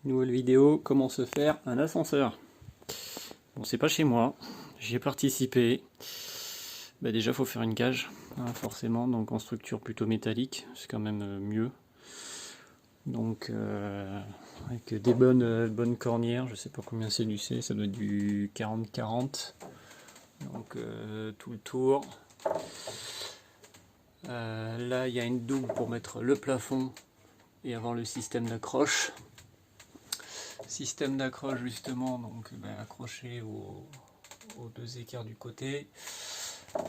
Nouvelle vidéo, comment se faire un ascenseur. Bon, c'est pas chez moi, j'y ai participé. Bah déjà, faut faire une cage, hein, forcément, donc en structure plutôt métallique, c'est quand même mieux. Donc, avec des bonnes cornières, je sais pas combien c'est du C, ça doit être du 40-40. Donc, tout le tour. Là, il y a une double pour mettre le plafond et avoir le système d'accroche. Système d'accroche justement, donc accroché aux deux écarts du côté,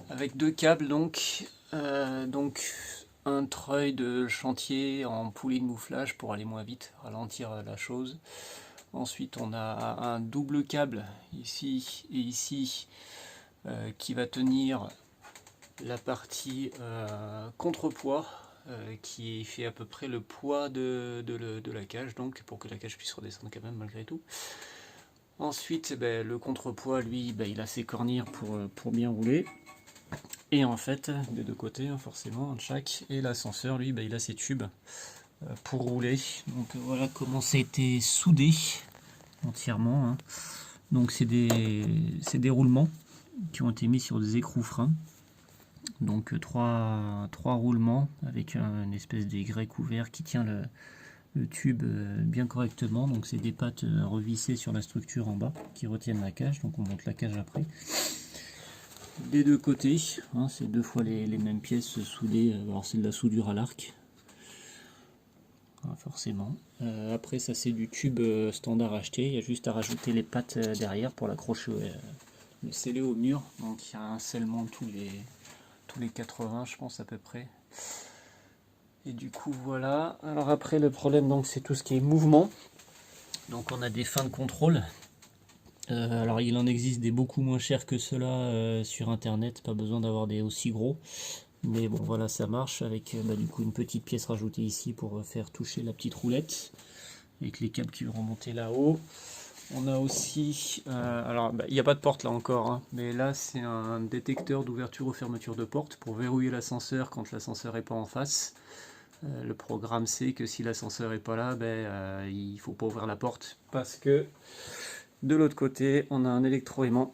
avec deux câbles donc un treuil de chantier en poulie de mouflage pour aller moins vite, ralentir la chose. Ensuite on a un double câble ici et ici qui va tenir la partie contrepoids qui fait à peu près le poids de la cage, donc pour que la cage puisse redescendre quand même malgré tout. Ensuite, le contrepoids, lui, il a ses cornières pour bien rouler. Et en fait, des deux côtés, hein, forcément, de chaque. Et l'ascenseur, lui, il a ses tubes pour rouler. Donc voilà comment ça a été soudé entièrement. Hein. Donc c'est des roulements qui ont été mis sur des écrous freins. Donc trois roulements avec une espèce d'aigrette couvert qui tient le tube bien correctement. Donc c'est des pattes revissées sur la structure en bas qui retiennent la cage. Donc on monte la cage après. Des deux côtés, hein, c'est deux fois les mêmes pièces soudées. Alors c'est de la soudure à l'arc. Forcément. Après ça c'est du tube standard acheté. Il y a juste à rajouter les pattes derrière pour l'accrocher, le sceller au mur. Donc il y a un scellement tous les 80 je pense à peu près. Et du coup voilà. Alors après le problème donc c'est tout ce qui est mouvement. Donc on a des fins de contrôle. Alors il en existe des beaucoup moins chers que cela sur internet, pas besoin d'avoir des aussi gros. Mais bon voilà, ça marche avec du coup une petite pièce rajoutée ici pour faire toucher la petite roulette. Avec les câbles qui vont remonter là-haut. On a aussi, alors il n'y a pas de porte là encore, hein, mais là c'est un détecteur d'ouverture ou fermeture de porte pour verrouiller l'ascenseur quand l'ascenseur n'est pas en face. Le programme sait que si l'ascenseur n'est pas là, il ne faut pas ouvrir la porte parce que de l'autre côté on a un électroaimant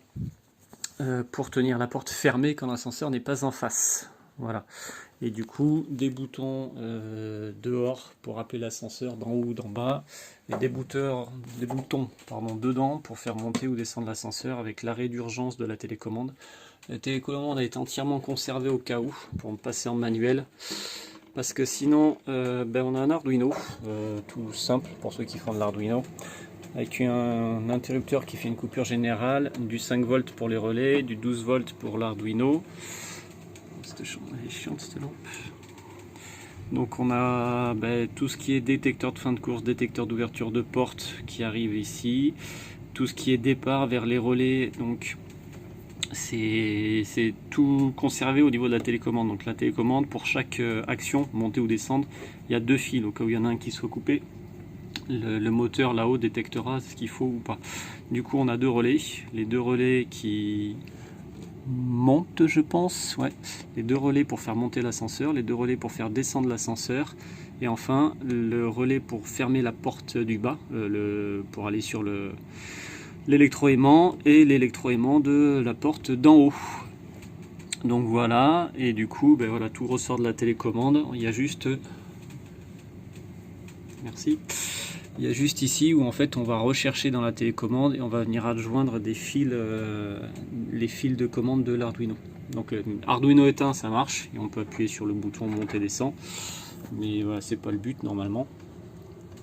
pour tenir la porte fermée quand l'ascenseur n'est pas en face. Voilà. Et du coup, des boutons dehors pour appeler l'ascenseur d'en haut ou d'en bas, et des boutons dedans pour faire monter ou descendre l'ascenseur avec l'arrêt d'urgence de la télécommande. La télécommande a été entièrement conservée au cas où, pour me passer en manuel, parce que sinon, on a un Arduino, tout simple pour ceux qui font de l'Arduino, avec un interrupteur qui fait une coupure générale, du 5 volts pour les relais, du 12 volts pour l'Arduino. Elle est chiante cette lampe. Donc on a tout ce qui est détecteur de fin de course, détecteur d'ouverture de porte qui arrive ici, tout ce qui est départ vers les relais, donc c'est tout conservé au niveau de la télécommande. Donc la télécommande, pour chaque action, monter ou descendre, il y a deux fils au cas où il y en a un qui soit coupé. Le moteur là-haut détectera ce qu'il faut ou pas. Du coup on a deux relais, les deux relais qui monte, je pense, ouais, les deux relais pour faire monter l'ascenseur, les deux relais pour faire descendre l'ascenseur, et enfin le relais pour fermer la porte du bas, pour aller sur l'électroaimant, et l'électroaimant de la porte d'en haut. Donc voilà, et du coup voilà, tout ressort de la télécommande. Il y a juste, merci, il y a juste ici où en fait on va rechercher dans la télécommande et on va venir adjoindre des fils, les fils de commande de l'Arduino. Donc Arduino éteint, ça marche et on peut appuyer sur le bouton monter descend, mais voilà, c'est pas le but normalement.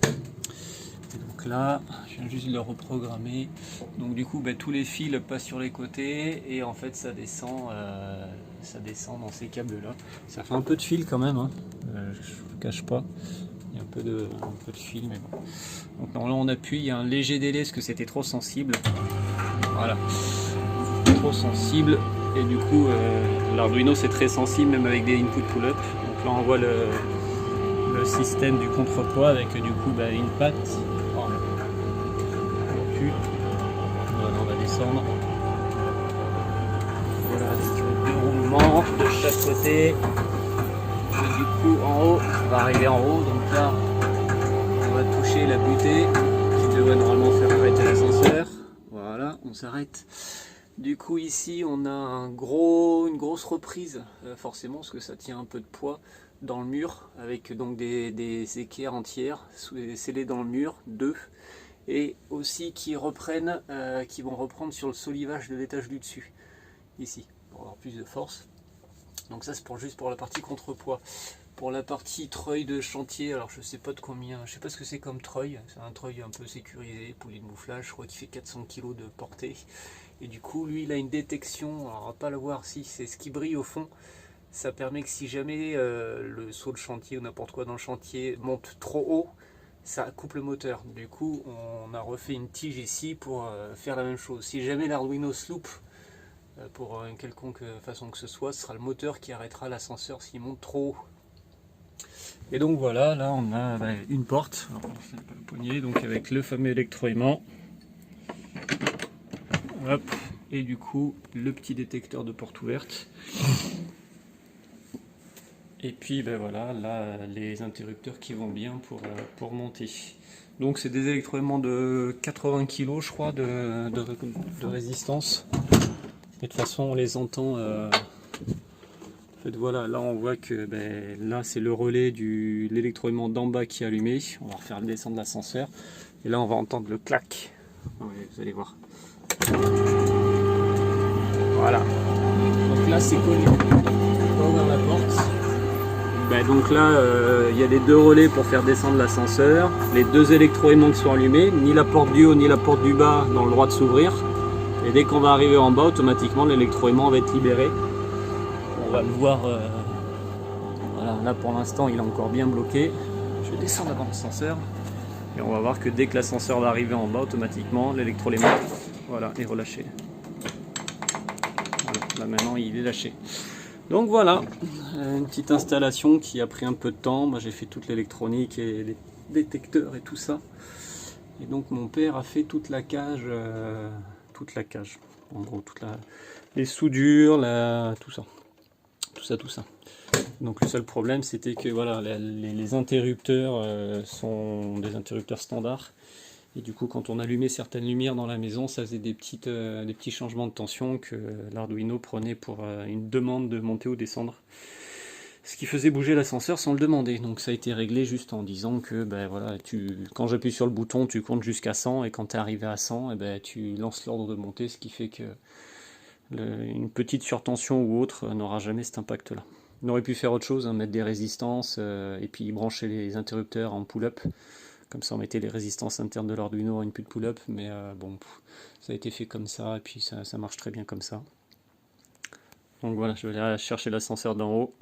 Et donc là je viens juste de le reprogrammer. Donc du coup tous les fils passent sur les côtés et en fait ça descend dans ces câbles là. Ça fait un peu de fil quand même, hein. Je vous cache pas. Il y a un peu de fil, mais bon. Donc là on appuie, il y a un léger délai parce que c'était trop sensible. Voilà. Trop sensible. Et du coup l'Arduino c'est très sensible même avec des input pull-up. Donc là on voit le système du contrepoids avec du coup une patte. Voilà, on va descendre. Voilà, avec deux roulements de chaque côté. Et du coup en haut, on va arriver en haut, donc là on va toucher la butée devrait normalement faire arrêter l'ascenseur. Voilà, on s'arrête. Du coup ici on a une grosse reprise, forcément parce que ça tient un peu de poids dans le mur, avec donc des équerres entières scellées dans le mur, deux, et aussi qui vont reprendre sur le solivage de l'étage du dessus, ici, pour avoir plus de force. Donc ça c'est juste pour la partie contrepoids. Pour la partie treuil de chantier, alors je sais pas de combien, je sais pas ce que c'est comme treuil, c'est un treuil un peu sécurisé, poulie de mouflage, je crois qu'il fait 400 kg de portée. Et du coup lui il a une détection, alors on va pas le voir si c'est ce qui brille au fond, ça permet que si jamais le saut de chantier ou n'importe quoi dans le chantier monte trop haut, ça coupe le moteur. Du coup on a refait une tige ici pour faire la même chose. Si jamais l'Arduino se loupe, pour une quelconque façon que ce soit, ce sera le moteur qui arrêtera l'ascenseur s'il monte trop haut. Et donc voilà, là on a une porte, alors c'est pas le poignet, donc avec le fameux électroaimant. Hop, et du coup le petit détecteur de porte ouverte. Et puis ben voilà, là les interrupteurs qui vont bien pour monter. Donc c'est des électroaimants de 80 kg je crois de résistance. Et de toute façon on les entend. En fait, voilà, là on voit que là c'est le relais de l'électroaimant d'en bas qui est allumé. On va refaire descendre l'ascenseur. Et là on va entendre le clac. Oui, vous allez voir. Voilà. Donc là c'est collé. On va ouvrir la porte. Donc là il y a les deux relais pour faire descendre l'ascenseur. Les deux électroaimants qui sont allumés. Ni la porte du haut ni la porte du bas n'ont le droit de s'ouvrir. Et dès qu'on va arriver en bas, automatiquement l'électroaimant va être libéré. On va le voir, voilà, là pour l'instant il est encore bien bloqué. Je vais descendre avant l'ascenseur et on va voir que dès que l'ascenseur va arriver en bas, automatiquement l'électroaimant voilà, est relâché. Voilà, là maintenant il est lâché. Donc voilà, une petite installation qui a pris un peu de temps. Moi j'ai fait toute l'électronique et les détecteurs et tout ça. Et donc mon père a fait toute la cage, en gros les soudures, tout ça. Tout ça. Donc le seul problème c'était que voilà, les interrupteurs sont des interrupteurs standards et du coup quand on allumait certaines lumières dans la maison, ça faisait des petits changements de tension que l'Arduino prenait pour une demande de monter ou descendre, ce qui faisait bouger l'ascenseur sans le demander. Donc ça a été réglé juste en disant que voilà, quand j'appuie sur le bouton tu comptes jusqu'à 100 et quand tu es arrivé à 100 tu lances l'ordre de monter, ce qui fait que une petite surtension ou autre n'aura jamais cet impact là. On aurait pu faire autre chose, hein, mettre des résistances et puis brancher les interrupteurs en pull-up. Comme ça on mettait les résistances internes de l'Arduino à une pute pull-up, mais bon, ça a été fait comme ça et puis ça marche très bien comme ça. Donc voilà, je vais aller chercher l'ascenseur d'en haut.